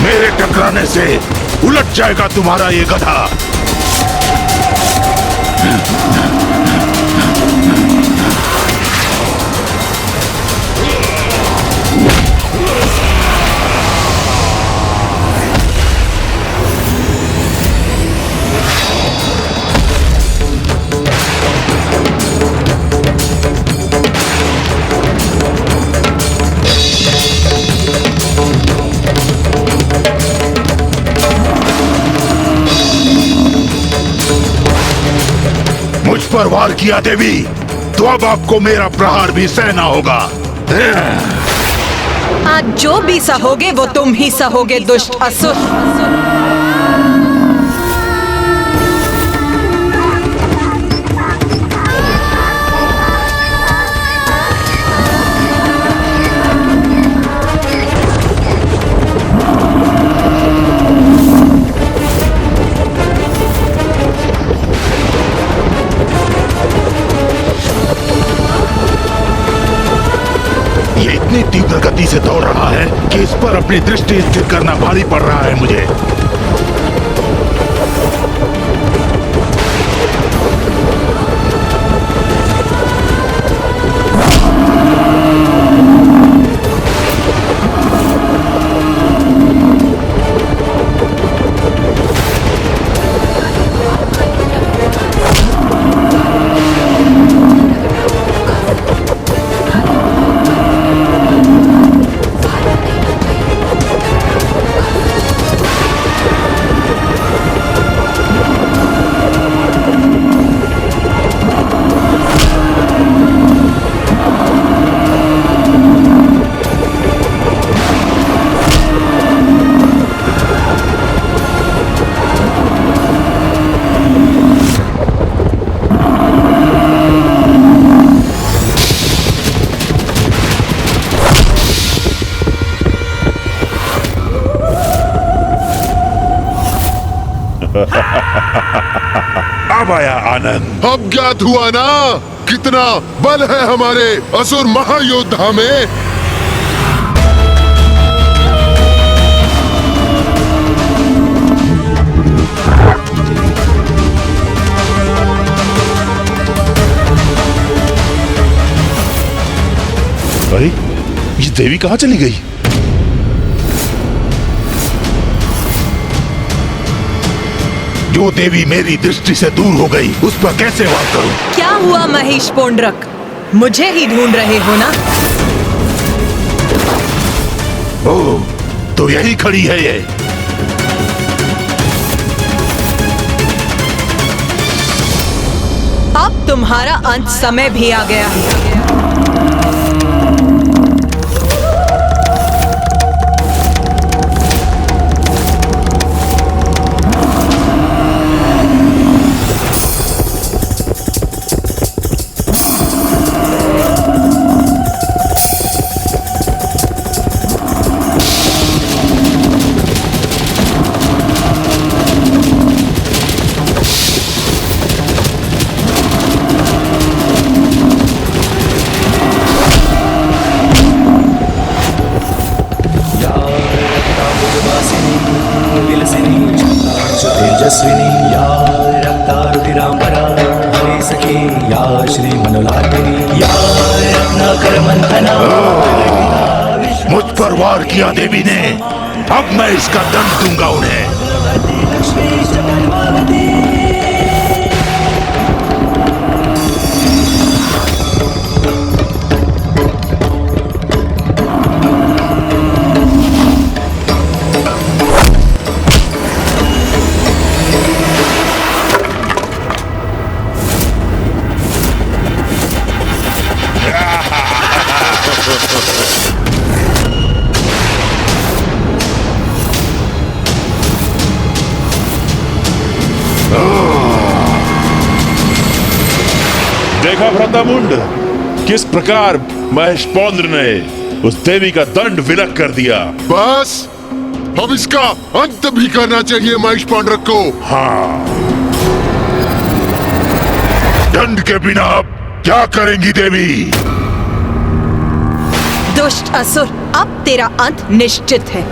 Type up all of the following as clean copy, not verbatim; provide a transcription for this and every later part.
मेरे टकराने से उलट जाएगा तुम्हारा ये गधा। मुझ पर वार किया देवी, तो अब आपको मेरा प्रहार भी सहना होगा। आज जो भी सहोगे वो तुम ही सहोगे दुष्ट असुर। इतनी तीव्र गति से दौड़ रहा है कि इस पर अपनी दृष्टि स्थिर करना भारी पड़ रहा है मुझे। अब आया आनंद। अब ज्ञात हुआ ना कितना बल है हमारे असुर महायोद्धा में। अरे ये देवी कहाँ चली गई? जो देवी मेरी दृष्टि से दूर हो गई उस पर कैसे वार करूं? क्या हुआ महेश पोंड्रक, मुझे ही ढूंढ रहे हो ना? ओह, तो यही खड़ी है ये। अब तुम्हारा अंत समय भी आ गया है। तेजस्विनी या रक्तारुधिरांबरा हरे सखी या श्री मनोलालिनी या रत्नाकर मंथना। मुझ पर वार किया देवी ने, अब मैं इसका दंड दूंगा उन्हें। देखा भ्रातामुंड, किस प्रकार महेश पौंद्र ने उस देवी का दंड विलक कर दिया। बस अब इसका अंत भी करना चाहिए महेश पांड्रक को। हाँ, दंड के बिना अब क्या करेंगी देवी? दुष्ट असुर, अब तेरा अंत निश्चित है।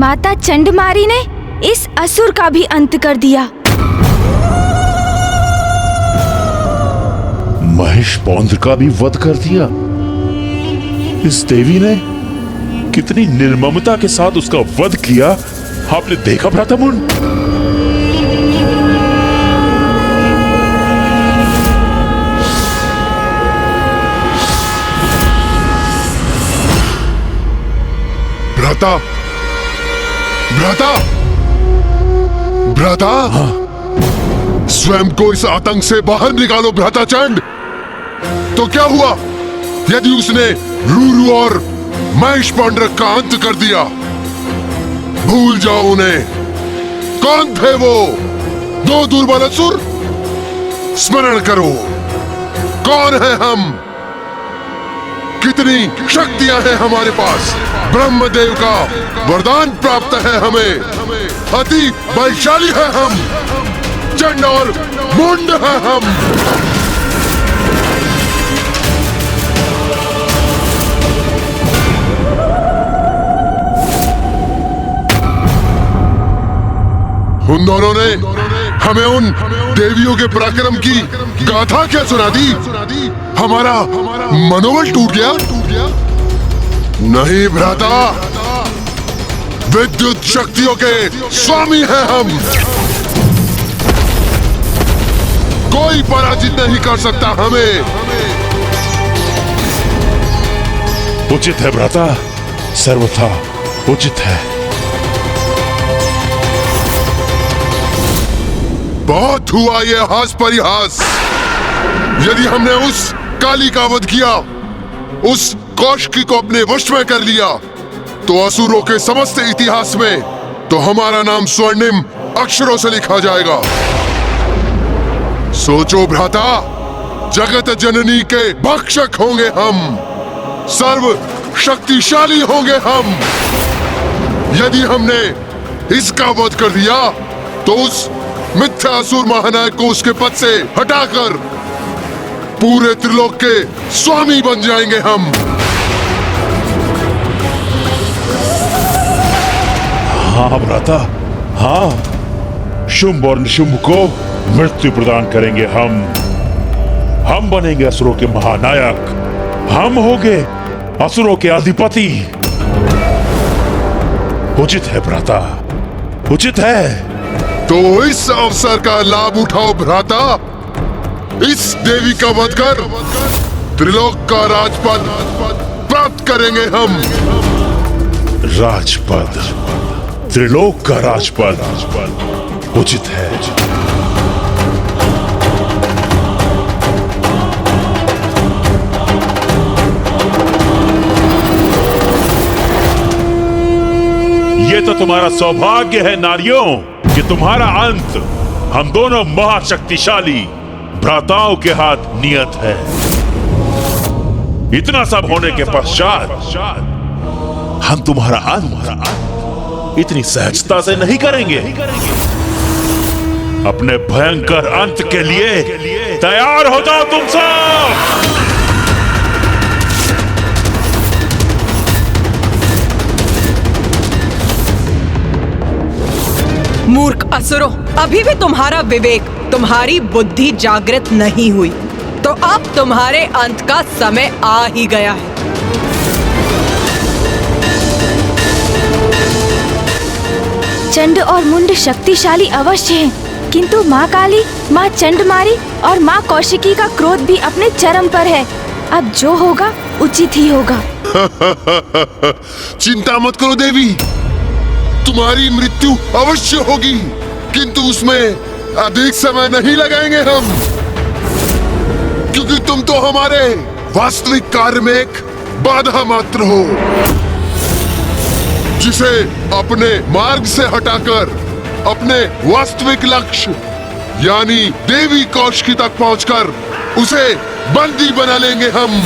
माता चंडमारी ने इस असुर का भी अंत कर दिया। महेश पौंद्र का भी वध कर दिया। इस देवी ने कितनी निर्ममता के साथ उसका वध किया, आपने देखा भ्रातामुन? भ्राता, भ्राता, भ्राता, स्वयं को इस आतंक से बाहर निकालो भ्राता चंड। तो क्या हुआ यदि उसने रूरू और महेश पौंड्रक का अंत कर दिया? भूल जाओ उन्हें। कौन थे वो दो दुर्बल असुर? स्मरण करो, कौन है हम, कितनी शक्तियां हैं हमारे पास। ब्रह्मदेव का वरदान प्राप्त है हमें, अति बलशाली है हम, चंड और मुंड है हम। उन दोनों ने हमें उन देवियों के पराक्रम की गाथा क्या सुना दी? हमारा मनोबल टूट गया? नहीं भ्राता, विद्युत शक्तियों के स्वामी हैं हम। कोई पराजित नहीं कर सकता हमें। उचित है भ्राता, सर्वथा उचित है। बहुत हुआ ये हास परिहास। यदि हमने उस काली का वध किया, उस कौशिकी को अपने वश में कर लिया, तो असुरों के समस्त इतिहास में तो हमारा नाम स्वर्णिम अक्षरों से लिखा जाएगा। सोचो भ्राता, जगत जननी के भक्षक होंगे हम, सर्व शक्तिशाली होंगे हम। यदि हमने इसका वध कर दिया, तो उस मिथ्या असुर महानायक को उसके पद से हटाकर पूरे त्रिलोक के स्वामी बन जाएंगे हम। हाँ भ्राता, हाँ, शुंभ और निशुंभ को मृत्यु प्रदान करेंगे हम। हम बनेंगे असुरों के महानायक, हम होंगे असुरों के अधिपति। उचित है भ्राता, उचित है। तो इस अवसर का लाभ उठाओ भ्राता। इस देवी का वध कर त्रिलोक का राजपद प्राप्त करेंगे हम। राजपद, त्रिलोक का राजपद उचित है। ये तो तुम्हारा सौभाग्य है नारियों कि तुम्हारा अंत हम दोनों महाशक्तिशाली भ्राताओं के हाथ नियत है। इतना सब होने के पश्चात हम तुम्हारा अंत इतनी सहजता से नहीं करेंगे। अपने भयंकर अंत के लिए तैयार हो जाओ तुम सब। मूर्ख असुरों, अभी भी तुम्हारा विवेक, तुम्हारी बुद्धि जागृत नहीं हुई, तो अब तुम्हारे अंत का समय आ ही गया है। चंड और मुंड शक्तिशाली अवश्य हैं, किंतु माँ काली, माँ चंडमारी और माँ कौशिकी का क्रोध भी अपने चरम पर है। अब जो होगा उचित ही होगा। चिंता मत करो देवी, तुम्हारी मृत्यु अवश्य होगी, किंतु उसमें अधिक समय नहीं लगाएंगे हम, क्योंकि तुम तो हमारे वास्तविक कार्य में एक बाधा मात्र हो, जिसे अपने मार्ग से हटाकर अपने वास्तविक लक्ष्य यानी देवी कौशिकी तक पहुंचकर उसे बंदी बना लेंगे हम।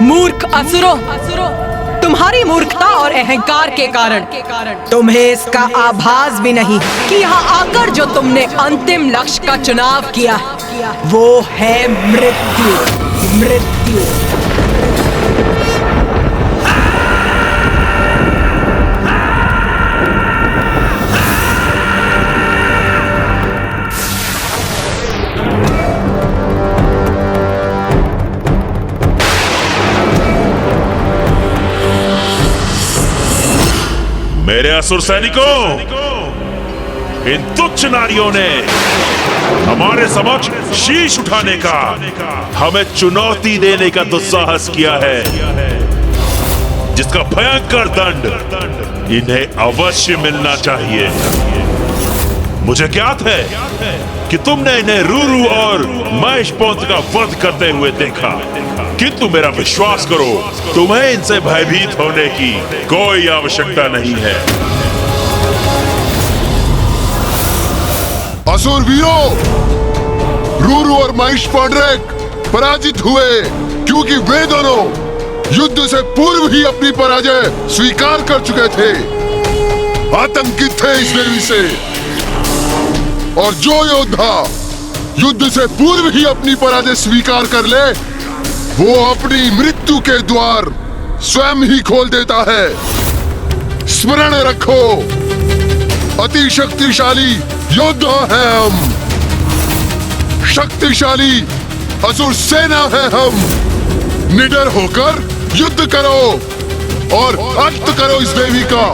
मूर्ख असुरों, तुम्हारी मूर्खता और अहंकार के कारण तुम्हें इसका आभास भी नहीं कि यहाँ आकर जो तुमने अंतिम लक्ष्य का चुनाव किया वो है मृत्यु। मृत्यु। मेरे असुर सैनिकों, इन तुच्छ नारियों ने हमारे समक्ष शीश उठाने का, हमें चुनौती देने का दुस्साहस किया है, जिसका भयंकर दंड इन्हें अवश्य मिलना चाहिए। मुझे ज्ञात है कि तुमने इन्हें रूरू और महेशपोंत का वध करते हुए देखा, किंतु मेरा विश्वास करो, तुम्हें इनसे भयभीत होने की कोई आवश्यकता नहीं है। असुर वीरों, रूरू और महेशपोंड्रेक पराजित हुए, क्योंकि वे दोनों युद्ध से पूर्व ही अपनी पराजय स्वीकार कर चुके थे, आतंकित थे इस देवी से। और जो योद्धा युद्ध से पूर्व ही अपनी पराजय स्वीकार कर ले, वो अपनी मृत्यु के द्वार स्वयं ही खोल देता है। स्मरण रखो, अति शक्तिशाली योद्धा है हम, शक्तिशाली असुर सेना है हम। निडर होकर युद्ध करो और अंत करो इस देवी का।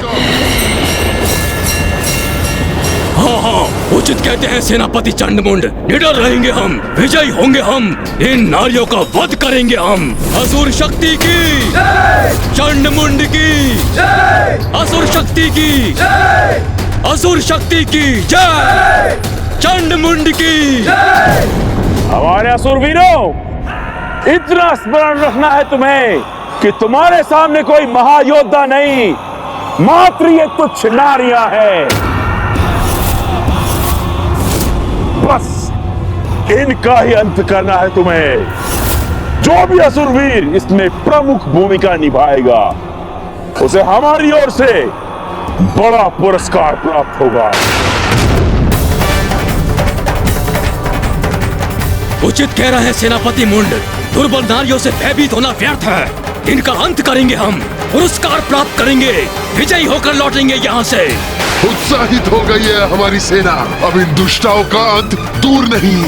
हाँ, उचित कहते हैं सेनापति चंडमुंड। निडर रहेंगे हम, विजयी होंगे हम, इन नारियों का वध करेंगे हम। असुर शक्ति की, चंडमुंड की, असुर शक्ति की, असुर शक्ति की जय, चंडमुंड की। हमारे असुर वीरों, इतना स्मरण रखना है तुम्हें कि तुम्हारे सामने कोई महायोद्धा नहीं, मात्र ये तुच्छ नारियां हैं। बस इनका ही अंत करना है तुम्हें। जो भी असुरवीर इसमें प्रमुख भूमिका निभाएगा, उसे हमारी ओर से बड़ा पुरस्कार प्राप्त होगा। उचित कह रहे हैं सेनापति मुंड, दुर्बल नारियों से भयभीत होना व्यर्थ है। इनका अंत करेंगे हम, पुरस्कार प्राप्त करेंगे, विजयी होकर लौटेंगे यहाँ से। उत्साहित हो गई है हमारी सेना, अब इन दुष्टाओं का अंत दूर नहीं।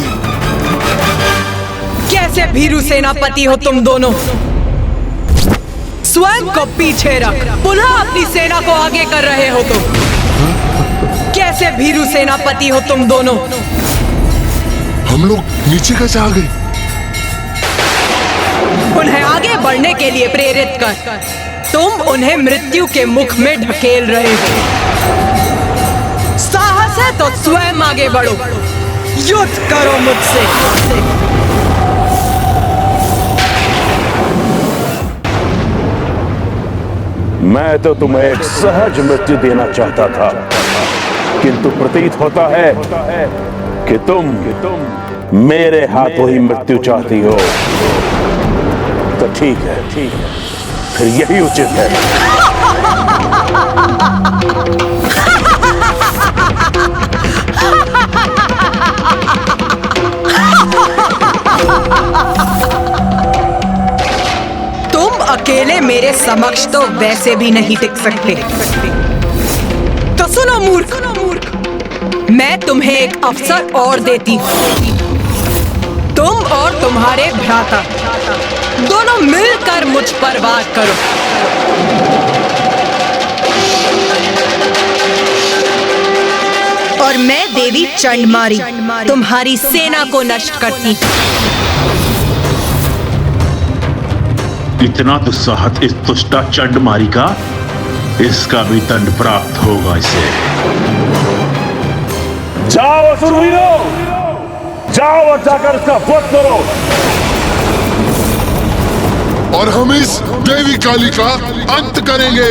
कैसे भीरू सेनापति हो तुम दोनों? स्वयं को पीछे रख पुनः अपनी सेना को आगे कर रहे हो तुम। कैसे भीरू सेनापति हो तुम दोनों? हम लोग नीचे कैसे आ गए? उन्हें आगे बढ़ने के लिए प्रेरित कर तुम उन्हें मृत्यु के मुख में ढकेल रहे हो। साहस है तो स्वयं आगे बढ़ो, युद्ध करो मुझसे। मैं तो तुम्हें एक सहज मृत्यु देना चाहता था, किंतु प्रतीत होता है कि तुम मेरे हाथों ही मृत्यु चाहती हो। तो ठीक है, फिर यही उचित है। तुम अकेले मेरे समक्ष तो वैसे भी नहीं टिक सकते। तो सुनो मूर्ख, मैं तुम्हें एक अवसर और देती हूँ। तुम और तुम्हारे भ्राता दोनों मिलकर मुझ पर वार करो। और मैं देवी चंडमारी तुम्हारी सेना को नष्ट करती। इतना दुस्साहस इस दुष्टा चंडमारी का, इसका भी दंड प्राप्त होगा इसे। जाओ असुरवीरों, जाओ और जाकर इसका वध करो। और हम इस देवी काली का अंत करेंगे।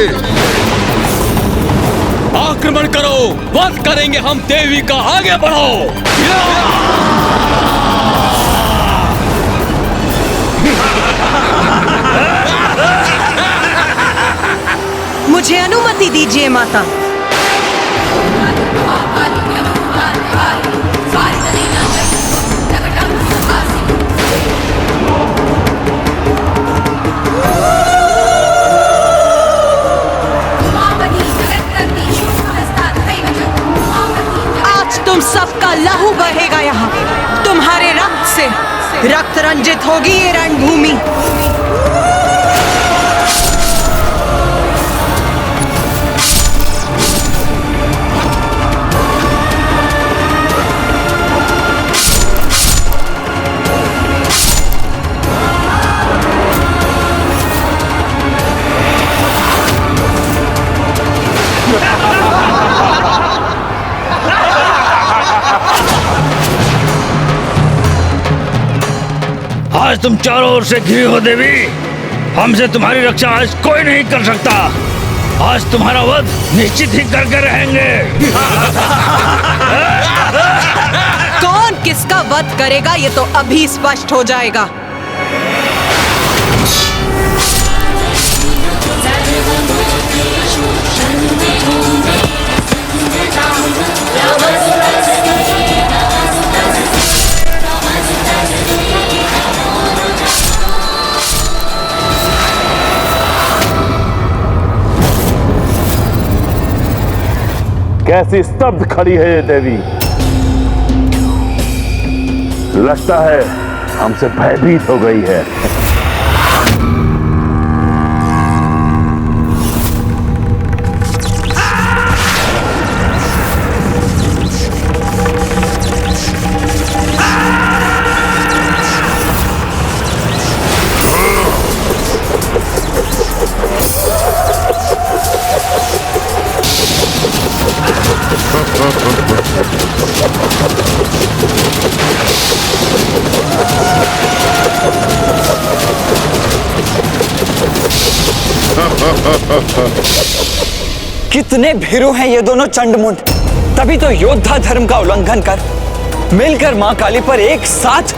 आक्रमण करो, वध करेंगे हम देवी का। आगे बढ़ो। मुझे अनुमति दीजिए माता। आज तुम सबका लहू बहेगा यहाँ। तुम्हारे रक्त से रक्त रंजित होगी ये रणभूमि। आज तुम चारों ओर से घिरी हो देवी। हमसे तुम्हारी रक्षा आज कोई नहीं कर सकता। आज तुम्हारा वध निश्चित ही करके रहेंगे। कौन किसका वध करेगा ये तो अभी स्पष्ट हो जाएगा। कैसी स्तब्ध खड़ी है ये देवी। लगता है हमसे भयभीत हो गई है। कितने भीरू हैं ये दोनों चंडमुंड। तभी तो योद्धा धर्म का उल्लंघन कर मिलकर मां काली पर एक साथ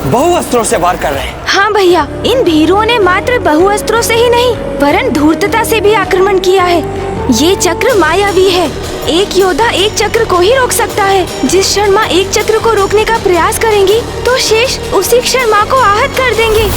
बहुअस्त्रों से वार कर रहे हैं। हाँ भैया, इन भीरुओं ने मात्र बहुअस्त्रों से ही नहीं वरन धूर्तता से भी आक्रमण किया है। ये चक्र मायावी है। एक योद्धा एक चक्र को ही रोक सकता है। जिस क्षण माँ एक चक्र को रोकने का प्रयास करेंगी तो शेष उसी क्षण माँ को आहत कर देंगे।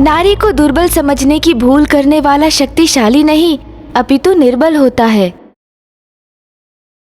नारी को दुर्बल समझने की भूल करने वाला शक्तिशाली नहीं अपितु निर्बल होता है।